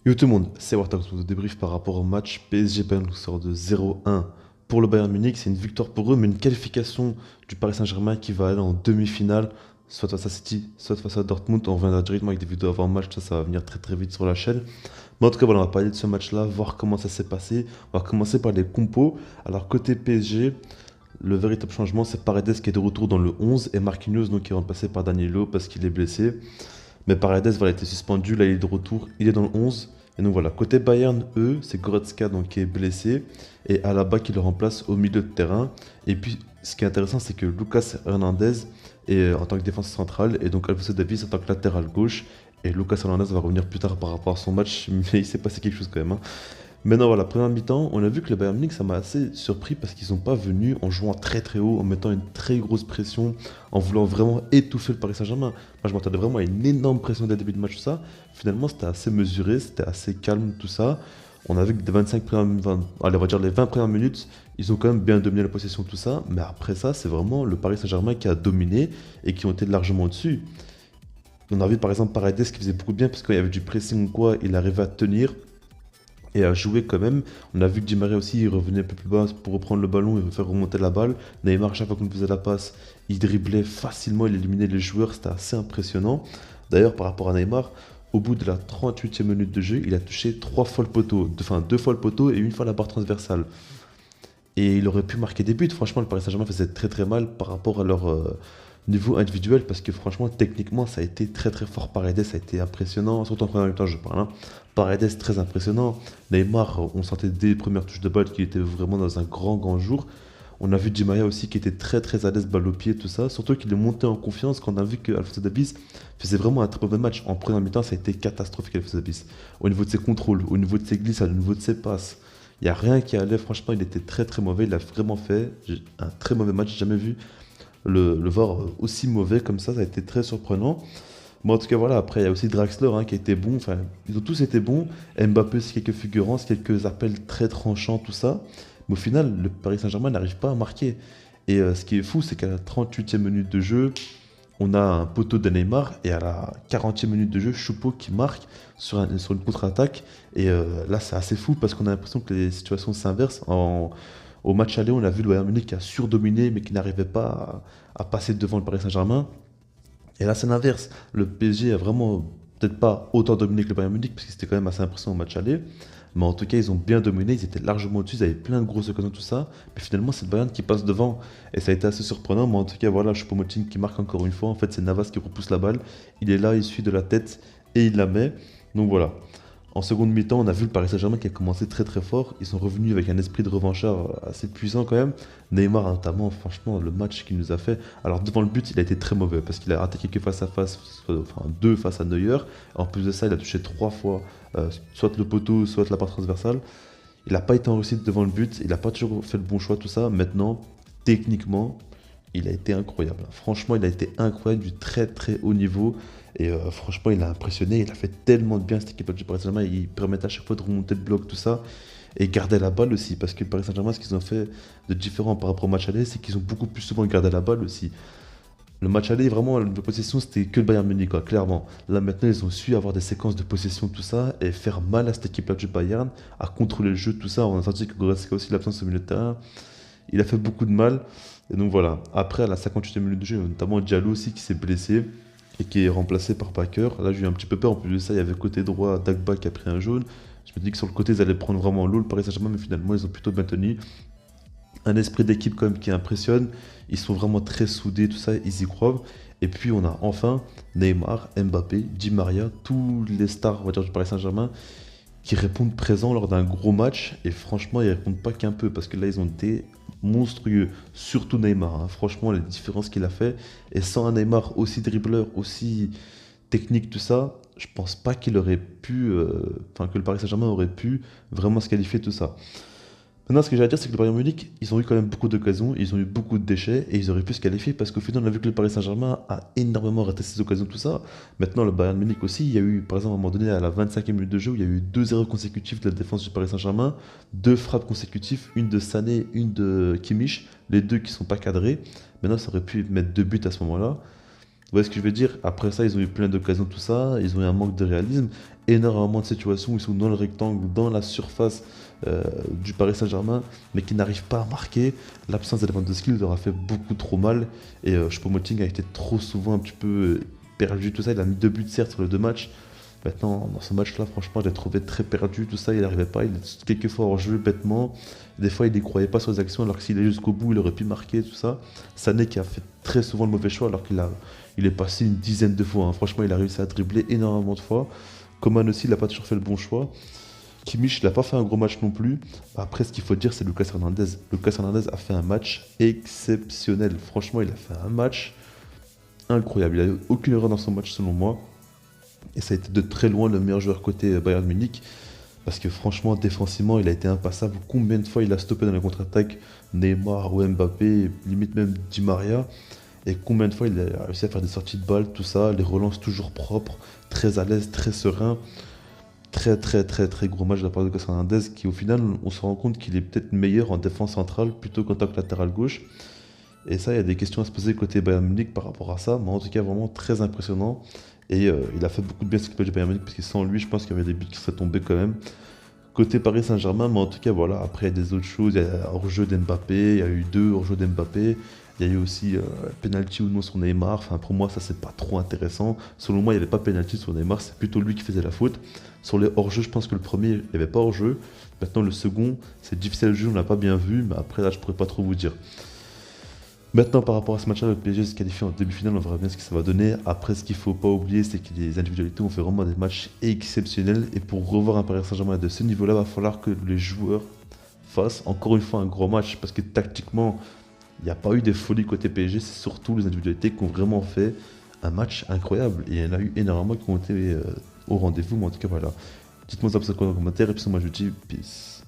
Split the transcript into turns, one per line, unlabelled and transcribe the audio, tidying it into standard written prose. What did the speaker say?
Yo tout le monde, c'est Warthog pour le débrief par rapport au match PSG Bayern qui sort de 0-1 pour le Bayern Munich. C'est une victoire pour eux, mais une qualification du Paris Saint-Germain qui va aller en demi-finale, soit face à City, soit face à Dortmund. On reviendra directement avec des vidéos avant le match, ça va venir très très vite sur la chaîne. Mais en tout cas, voilà, on va parler de ce match-là, voir comment ça s'est passé. On va commencer par les compos. Alors, côté PSG, le véritable changement, c'est Paredes qui est de retour dans le 11 et Marquinhos donc, qui est remplacé par Danilo parce qu'il est blessé. Mais Paredes voilà, a été suspendu, là il est de retour, il est dans le 11. Et donc voilà, côté Bayern, eux, c'est Goretzka donc, qui est blessé et Alaba qui le remplace au milieu de terrain. Et puis ce qui est intéressant, c'est que Lucas Hernandez est en tant que défenseur central et donc Alphonso Davies en tant que latéral gauche. Et Lucas Hernandez va revenir plus tard par rapport à son match, mais il s'est passé quelque chose quand même, hein. Maintenant, voilà, première mi-temps, on a vu que le Bayern Munich, ça m'a assez surpris parce qu'ils sont pas venus en jouant très très haut, en mettant une très grosse pression, en voulant vraiment étouffer le Paris Saint-Germain. Moi, je m'attendais vraiment à une énorme pression dès le début de match, tout ça. Finalement, c'était assez mesuré, c'était assez calme, tout ça. On a vu que des 25 premières, allez, on va dire les 20 premières minutes, ils ont quand même bien dominé la possession, tout ça. Mais après ça, c'est vraiment le Paris Saint-Germain qui a dominé et qui ont été largement au-dessus. On a vu par exemple Paredes qui faisait beaucoup de bien parce qu'il y avait du pressing ou quoi, il arrivait à tenir et à jouer quand même. On a vu que Di Maria aussi, il revenait un peu plus bas pour reprendre le ballon et faire remonter la balle. Neymar, chaque fois qu'on faisait la passe, il driblait facilement, il éliminait les joueurs, c'était assez impressionnant. D'ailleurs, par rapport à Neymar, au bout de la 38e minute de jeu, il a touché 3 fois le poteau, enfin 2 fois le poteau et une fois la barre transversale. Et il aurait pu marquer des buts. Franchement, le Paris Saint-Germain faisait très très mal par rapport à leur niveau individuel parce que franchement, techniquement, ça a été très très fort. Paredes, ça a été impressionnant, surtout en première mi-temps, je parle, hein. Paredes, très impressionnant. Neymar, on sentait dès les premières touches de balle qu'il était vraiment dans un grand grand jour. On a vu Di Maria aussi qui était très très à l'aise, balle au pied, tout ça. Surtout qu'il est monté en confiance quand on a vu que Alphonso Davies faisait vraiment un très mauvais match. En première mi-temps, ça a été catastrophique, Alphonso Davies. Au niveau de ses contrôles, au niveau de ses glissades, au niveau de ses passes. Il n'y a rien qui allait, franchement, il était très très mauvais. Il a vraiment fait un très mauvais match. J'ai jamais vu le voir aussi mauvais comme ça a été très surprenant. Bon, en tout cas, voilà, après, il y a aussi Draxler hein, qui a été bon. Enfin, ils ont tous été bons. Mbappé, c'est quelques fulgurances, quelques appels très tranchants, tout ça. Mais au final, le Paris Saint-Germain n'arrive pas à marquer. Et ce qui est fou, c'est qu'à la 38e minute de jeu, on a un poteau de Neymar et à la 40e minute de jeu, Choupo qui marque sur une contre-attaque. Et là, c'est assez fou parce qu'on a l'impression que les situations s'inversent. Au match aller, on a vu le Bayern Munich qui a surdominé mais qui n'arrivait pas à passer devant le Paris Saint-Germain. Et là, c'est l'inverse. Le PSG a vraiment peut-être pas autant dominé que le Bayern Munich parce que c'était quand même assez impressionnant au match aller. Mais en tout cas, ils ont bien dominé, ils étaient largement au-dessus, ils avaient plein de grosses occasions, tout ça. Mais finalement, c'est le Bayern qui passe devant. Et ça a été assez surprenant. Mais en tout cas, voilà, Choupo-Moting qui marque encore une fois. En fait, c'est Navas qui repousse la balle. Il est là, il suit de la tête et il la met. Donc voilà. En seconde mi-temps, on a vu le Paris Saint-Germain qui a commencé très très fort. Ils sont revenus avec un esprit de revanchard assez puissant quand même. Neymar notamment, franchement, le match qu'il nous a fait. Alors devant le but, il a été très mauvais parce qu'il a raté quelques face à face, enfin deux face à Neuer. En plus de ça, il a touché 3 fois, soit le poteau, soit la barre transversale. Il n'a pas été en réussite devant le but, il n'a pas toujours fait le bon choix, tout ça. Maintenant, techniquement, il a été incroyable. Franchement, il a été incroyable du très très haut niveau. Et franchement, il a impressionné. Il a fait tellement de bien cette équipe du Paris Saint-Germain. Il permettait à chaque fois de remonter le bloc, tout ça. Et garder la balle aussi. Parce que le Paris Saint-Germain, ce qu'ils ont fait de différent par rapport au match aller, c'est qu'ils ont beaucoup plus souvent gardé la balle aussi. Le match aller, vraiment, la possession, c'était que le Bayern Munich, quoi, clairement. Là, maintenant, ils ont su avoir des séquences de possession, tout ça, et faire mal à cette équipe-là du Bayern, à contrôler le jeu, tout ça. On a senti que Goretzka aussi, l'absence au milieu de terrain, il a fait beaucoup de mal. Et donc voilà. Après, à la 58e minute de jeu, notamment Diallo aussi qui s'est blessé et qui est remplacé par Bakker. Là, j'ai eu un petit peu peur. En plus de ça, il y avait côté droit Dagba qui a pris un jaune. Je me dis que sur le côté, ils allaient prendre vraiment l'eau, le Paris Saint-Germain, mais finalement, ils ont plutôt maintenu un esprit d'équipe quand même qui impressionne. Ils sont vraiment très soudés, tout ça, ils y croient. Et puis on a enfin Neymar, Mbappé, Di Maria, tous les stars on va dire, du Paris Saint-Germain qui répondent présents lors d'un gros match. Et franchement, ils répondent pas qu'un peu parce que là, ils ont été monstrueux. Surtout Neymar, hein. Franchement, les différences qu'il a fait. Et sans un Neymar aussi dribbleur, aussi technique, tout ça, je pense pas qu'il aurait pu, enfin que le Paris Saint-Germain aurait pu vraiment se qualifier tout ça. Maintenant, ce que j'ai à dire, c'est que le Bayern Munich, ils ont eu quand même beaucoup d'occasions, ils ont eu beaucoup de déchets et ils auraient pu se qualifier parce qu'au final, on a vu que le Paris Saint-Germain a énormément raté ses occasions, tout ça. Maintenant, le Bayern Munich aussi, il y a eu, par exemple, à un moment donné, à la 25e minute de jeu, où il y a eu deux erreurs consécutives de la défense du Paris Saint-Germain, deux frappes consécutives, une de Sané, une de Kimmich, les deux qui sont pas cadrés. Maintenant, ça aurait pu mettre deux buts à ce moment-là. Vous voyez ce que je veux dire? Après ça, ils ont eu plein d'occasions, tout ça. Ils ont eu un manque de réalisme. énormément de situations où ils sont dans le rectangle, dans la surface du Paris Saint-Germain, mais qui n'arrivent pas à marquer. L'absence de Lewandowski leur a fait beaucoup trop mal. Et Choupo-Moting a été trop souvent un petit peu perdu, tout ça. Il a mis 2 buts certes sur les 2 matchs. Maintenant, dans ce match-là, franchement, je l'ai trouvé très perdu, tout ça. Il n'arrivait pas. Il est quelquefois hors jeu bêtement. Des fois, il n'y croyait pas sur les actions, alors que s'il est jusqu'au bout, il aurait pu marquer, tout ça. Sané qui a fait très souvent le mauvais choix, alors il est passé une dizaine de fois, hein. Franchement, il a réussi à dribbler énormément de fois. Coman aussi, il n'a pas toujours fait le bon choix. Kimmich, il n'a pas fait un gros match non plus. Après, ce qu'il faut dire, c'est Lucas Hernandez. Lucas Hernandez a fait un match exceptionnel. Franchement, il a fait un match incroyable. Il n'a eu aucune erreur dans son match, selon moi. Et ça a été de très loin le meilleur joueur côté Bayern Munich. Parce que franchement, défensivement, il a été impassable. Combien de fois il a stoppé dans la contre-attaque Neymar ou Mbappé, limite même Di Maria. Et combien de fois il a réussi à faire des sorties de balles, tout ça, les relances toujours propres, très à l'aise, très serein. Très très très très gros match de la part de Lucas Hernandez qui au final on se rend compte qu'il est peut-être meilleur en défense centrale plutôt qu'en tant que latéral gauche. Et ça, il y a des questions à se poser côté Bayern Munich par rapport à ça, mais en tout cas vraiment très impressionnant. Et il a fait beaucoup de bien ce qu'il du Bayern Munich parce que sans lui, je pense qu'il y avait des buts qui seraient tombés quand même. Côté Paris Saint-Germain, mais en tout cas voilà, après il y a des autres choses, il y a hors-jeu d'Mbappé, il y a eu 2 hors-jeu d'Mbappé, il y a eu aussi penalty ou non sur Neymar, enfin pour moi ça c'est pas trop intéressant. Selon moi il n'y avait pas penalty sur Neymar, c'est plutôt lui qui faisait la faute. Sur les hors-jeu, je pense que le premier il n'y avait pas hors-jeu. Maintenant le second, c'est difficile à juger, on l'a pas bien vu, mais après là je pourrais pas trop vous dire. Maintenant, par rapport à ce match-là, le PSG se qualifie en demi-finale, on verra bien ce que ça va donner. Après, ce qu'il ne faut pas oublier, c'est que les individualités ont fait vraiment des matchs exceptionnels. Et pour revoir un Paris Saint-Germain de ce niveau-là, il va falloir que les joueurs fassent encore une fois un gros match. Parce que tactiquement, il n'y a pas eu des folies côté PSG, c'est surtout les individualités qui ont vraiment fait un match incroyable. Et il y en a eu énormément qui ont été au rendez-vous, mais en tout cas, voilà. Dites-moi ça dans les commentaires, et puis moi je vous dis peace.